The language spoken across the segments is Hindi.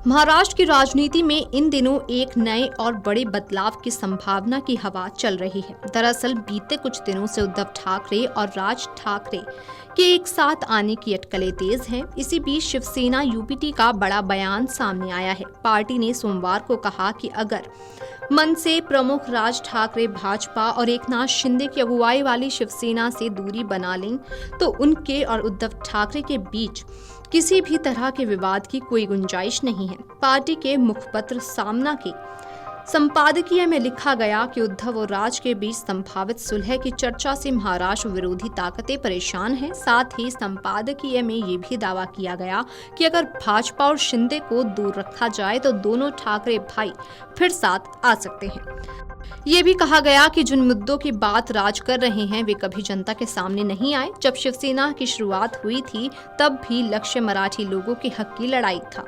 महाराष्ट्र की राजनीति में इन दिनों एक नए और बड़े बदलाव की संभावना की हवा चल रही है। दरअसल बीते कुछ दिनों से उद्धव ठाकरे और राज ठाकरे के एक साथ आने की अटकलें तेज हैं। इसी बीच शिवसेना यूबीटी का बड़ा बयान सामने आया है। पार्टी ने सोमवार को कहा कि अगर मनसे प्रमुख राज ठाकरे भाजपा और एकनाथ शिंदे की अगुवाई वाली शिवसेना से दूरी बना लें तो उनके और उद्धव ठाकरे के बीच किसी भी तरह के विवाद की कोई गुंजाइश नहीं है। पार्टी के मुखपत्र सामना के संपादकीय में लिखा गया कि उद्धव और राज के बीच संभावित सुलह की चर्चा से महाराष्ट्र विरोधी ताकतें परेशान हैं। साथ ही संपादकीय में ये भी दावा किया गया कि अगर भाजपा और शिंदे को दूर रखा जाए तो दोनों ठाकरे भाई फिर साथ आ सकते हैं। ये भी कहा गया कि जिन मुद्दों की बात राज कर रहे हैं वे कभी जनता के सामने नहीं आए। जब शिवसेना की शुरुआत हुई थी तब भी लक्ष्य मराठी लोगों के हक की लड़ाई था।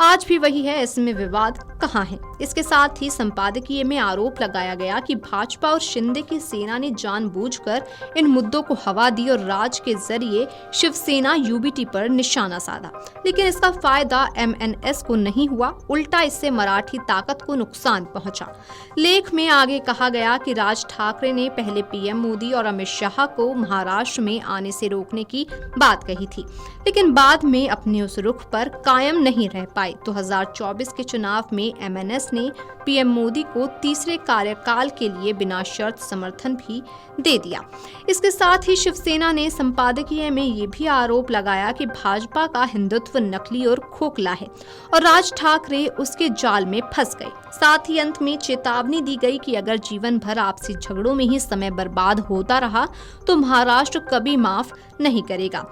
आज भी वही है, इसमें विवाद कहाँ है। इसके साथ ही संपादकीय में आरोप लगाया गया कि भाजपा और शिंदे की सेना ने जानबूझकर इन मुद्दों को हवा दी और राज के जरिए शिवसेना यूबीटी पर निशाना साधा। लेकिन इसका फायदा एमएनएस को नहीं हुआ, उल्टा इससे मराठी ताकत को नुकसान पहुंचा। लेख में आगे कहा गया कि राज ठाकरे ने पहले पीएम मोदी और अमित शाह को महाराष्ट्र में आने से रोकने की बात कही थी, लेकिन बाद में अपने उस रुख पर कायम नहीं रह पाए। 2024 के चुनाव में एमएनएस ने पीएम मोदी को तीसरे कार्यकाल के लिए बिना शर्त समर्थन भी दे दिया। इसके साथ ही शिवसेना ने संपादकीय में ये भी आरोप लगाया कि भाजपा का हिंदुत्व नकली और खोखला है और राज ठाकरे उसके जाल में फंस गए। साथ ही अंत में चेतावनी दी गई कि अगर जीवन भर आपसी झगड़ों में ही समय बर्बाद होता रहा तो महाराष्ट्र कभी माफ नहीं करेगा।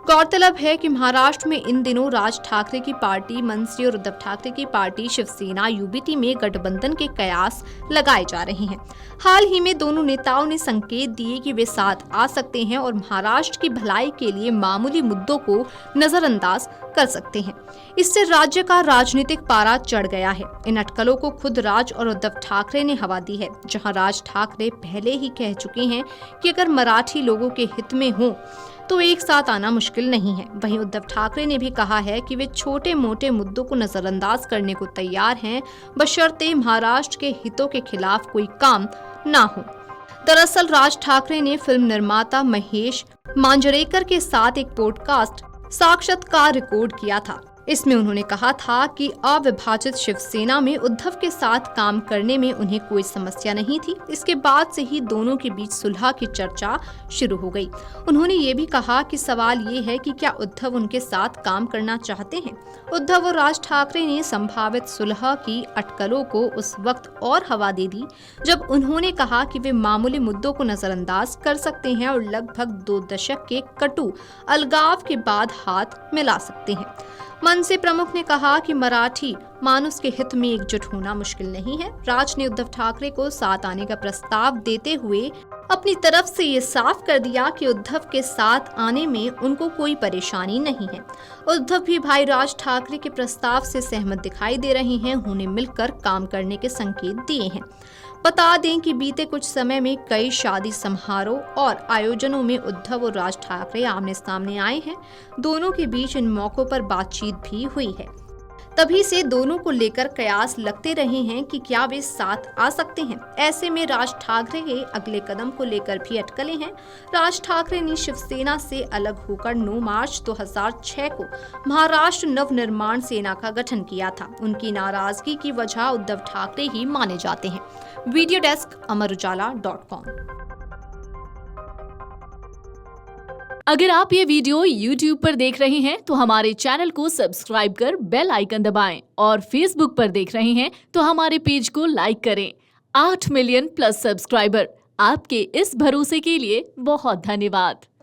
गौरतलब है कि महाराष्ट्र में इन दिनों राज ठाकरे की पार्टी मनसे और उद्धव ठाकरे की पार्टी शिवसेना यूबीटी में गठबंधन के कयास लगाए जा रहे हैं। हाल ही में दोनों नेताओं ने संकेत दिए कि वे साथ आ सकते हैं और महाराष्ट्र की भलाई के लिए मामूली मुद्दों को नजरअंदाज कर सकते हैं। इससे राज्य का राजनीतिक पारा चढ़ गया है। इन अटकलों को खुद राज और उद्धव ठाकरे ने हवा दी है, जहां राज ठाकरे पहले ही कह चुके हैं कि अगर मराठी लोगों के हित में हो तो एक साथ आना मुश्किल नहीं है। वहीं उद्धव ठाकरे ने भी कहा है कि वे छोटे मोटे मुद्दों को नजरअंदाज करने को तैयार हैं, बशर्ते महाराष्ट्र के हितों के खिलाफ कोई काम ना हो। दरअसल राज ठाकरे ने फिल्म निर्माता महेश मांजरेकर के साथ एक पॉडकास्ट साक्षात्कार रिकॉर्ड किया था। इसमें उन्होंने कहा था कि अविभाजित शिवसेना में उद्धव के साथ काम करने में उन्हें कोई समस्या नहीं थी। इसके बाद से ही दोनों के बीच सुलह की चर्चा शुरू हो गई। उन्होंने ये भी कहा कि सवाल ये है कि क्या उद्धव उनके साथ काम करना चाहते हैं। उद्धव और राज ठाकरे ने संभावित सुलह की अटकलों को उस वक्त और हवा दे दी जब उन्होंने कहा कि वे मामूली मुद्दों को नजरअंदाज कर सकते हैं और लगभग 2 दशक के कटु अलगाव के बाद हाथ मिला सकते हैं। मनसे प्रमुख ने कहा कि मराठी मानुष के हित में एकजुट होना मुश्किल नहीं है। राज ने उद्धव ठाकरे को साथ आने का प्रस्ताव देते हुए अपनी तरफ से ये साफ कर दिया कि उद्धव के साथ आने में उनको कोई परेशानी नहीं है। उद्धव भी भाई राज ठाकरे के प्रस्ताव से सहमत दिखाई दे रहे हैं। उन्हें मिलकर काम करने के संकेत दिए हैं। बता दें कि बीते कुछ समय में कई शादी समारोह और आयोजनों में उद्धव और राज ठाकरे आमने सामने आए हैं। दोनों के बीच इन मौकों पर बातचीत भी हुई है। तभी से दोनों को लेकर कयास लगते रहे हैं कि क्या वे साथ आ सकते हैं। ऐसे में राज ठाकरे के अगले कदम को लेकर भी अटकलें हैं। राज ठाकरे ने शिवसेना से अलग होकर 9 मार्च 2006 को महाराष्ट्र नवनिर्माण सेना का गठन किया था। उनकी नाराजगी की वजह उद्धव ठाकरे ही माने जाते हैं। वीडियो डेस्क अमरउजाला.com। अगर आप ये वीडियो YouTube पर देख रहे हैं तो हमारे चैनल को सब्सक्राइब कर बेल आइकन दबाएं और Facebook पर देख रहे हैं तो हमारे पेज को लाइक करें। 8 मिलियन प्लस सब्सक्राइबर, आपके इस भरोसे के लिए बहुत धन्यवाद।